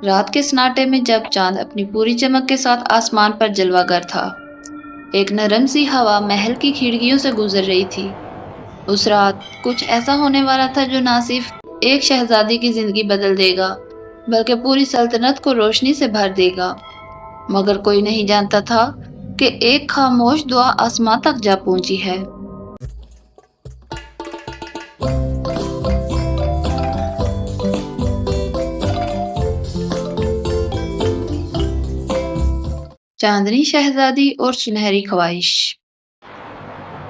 رات کے سناٹے میں جب چاند اپنی پوری چمک کے ساتھ آسمان پر جلوہ گر تھا، ایک نرم سی ہوا محل کی کھڑکیوں سے گزر رہی تھی۔ اس رات کچھ ایسا ہونے والا تھا جو نہ صرف ایک شہزادی کی زندگی بدل دے گا، بلکہ پوری سلطنت کو روشنی سے بھر دے گا۔ مگر کوئی نہیں جانتا تھا کہ ایک خاموش دعا آسمان تک جا پہنچی ہے۔ چاندنی شہزادی اور سنہری خواہش۔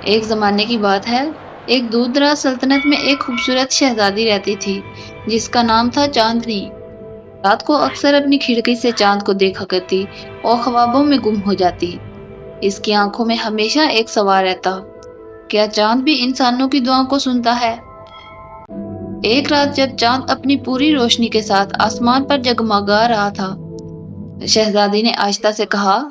ایک زمانے کی بات ہے، ایک دور دراز سلطنت میں ایک خوبصورت شہزادی رہتی تھی جس کا نام تھا چاندنی۔ رات کو اکثر اپنی کھڑکی سے چاند کو دیکھا کرتی اور خوابوں میں گم ہو جاتی۔ اس کی آنکھوں میں ہمیشہ ایک سوال رہتا، کیا چاند بھی انسانوں کی دعاؤں کو سنتا ہے؟ ایک رات جب چاند اپنی پوری روشنی کے ساتھ آسمان پر جگمگا رہا تھا، شہزادی نے آہستہ سے کہا،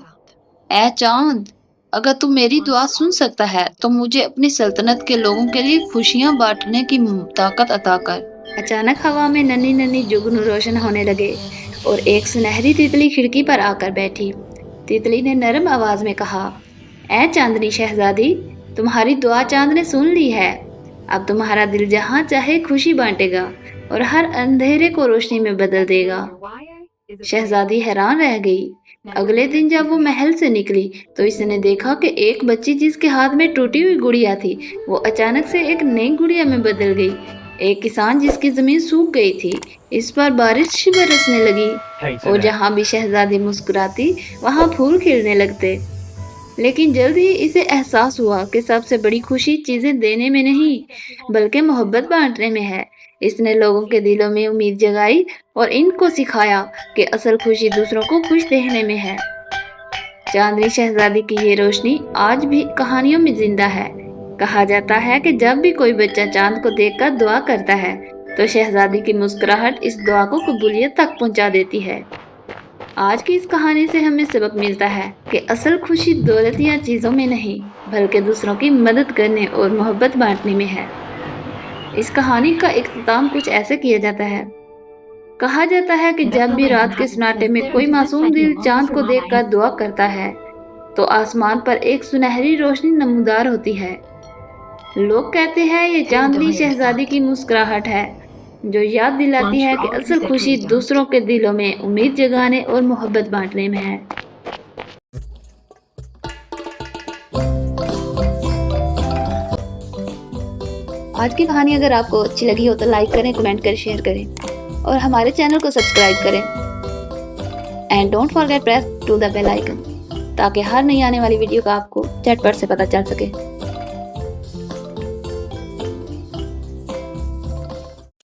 اے چاند، اگر تم میری دعا سن سکتا ہے تو مجھے اپنی سلطنت کے لوگوں کے لیے خوشیاں بانٹنے کی طاقت عطا کر۔ اچانک ہوا میں ننھی ننھی جگنو روشن ہونے لگے اور ایک سنہری تتلی کھڑکی پر آ کر بیٹھی۔ تتلی نے نرم آواز میں کہا، اے چاندنی شہزادی، تمہاری دعا چاند نے سن لی ہے۔ اب تمہارا دل جہاں چاہے خوشی بانٹے گا اور ہر اندھیرے کو روشنی میں بدل دے گا۔ شہزادی حیران رہ گئی۔ اگلے دن جب وہ محل سے نکلی تو اس نے دیکھا کہ ایک بچی جس کے ہاتھ میں ٹوٹی ہوئی گڑیا تھی، وہ اچانک سے ایک نئی گڑیا میں بدل گئی۔ ایک کسان جس کی زمین سوکھ گئی تھی، اس پر بارش برسنے لگی اور جہاں بھی شہزادی مسکراتی وہاں پھول کھلنے لگتے۔ لیکن جلد ہی اسے احساس ہوا کہ سب سے بڑی خوشی چیزیں دینے میں نہیں بلکہ محبت بانٹنے میں ہے۔ اس نے لوگوں کے دلوں میں امید جگائی اور ان کو سکھایا کہ اصل خوشی دوسروں کو خوش دیکھنے میں ہے۔ چاندنی شہزادی کی یہ روشنی آج بھی کہانیوں میں زندہ ہے۔ کہا جاتا ہے کہ جب بھی کوئی بچہ چاند کو دیکھ کر دعا کرتا ہے تو شہزادی کی مسکراہٹ اس دعا کو قبولیت تک پہنچا دیتی ہے۔ آج کی اس کہانی سے ہمیں سبق ملتا ہے کہ اصل خوشی دولت یا چیزوں میں نہیں بلکہ دوسروں کی مدد کرنے اور محبت بانٹنے میں ہے۔ اس کہانی کا اختتام کچھ ایسے کیا جاتا ہے۔ کہا جاتا ہے کہ جب بھی رات کے سناٹے میں کوئی معصوم دل چاند کو دیکھ کر دعا کرتا ہے تو آسمان پر ایک سنہری روشنی نمودار ہوتی ہے۔ لوگ کہتے ہیں یہ چاندنی شہزادی کی مسکراہٹ ہے جو یاد دلاتی ہے کہ اصل خوشی دوسروں کے دلوں میں امید جگانے اور محبت بانٹنے میں ہے۔ آج کی کہانی اگر آپ کو اچھی لگی ہو تو لائک کریں، کمنٹ کریں، شیئر کریں اور ہمارے چینل کو سبسکرائب کریں۔ And don't forget press to the bell icon تاکہ ہر نئی آنے والی ویڈیو کا آپ کو جھٹ پٹ سے پتہ چل سکے۔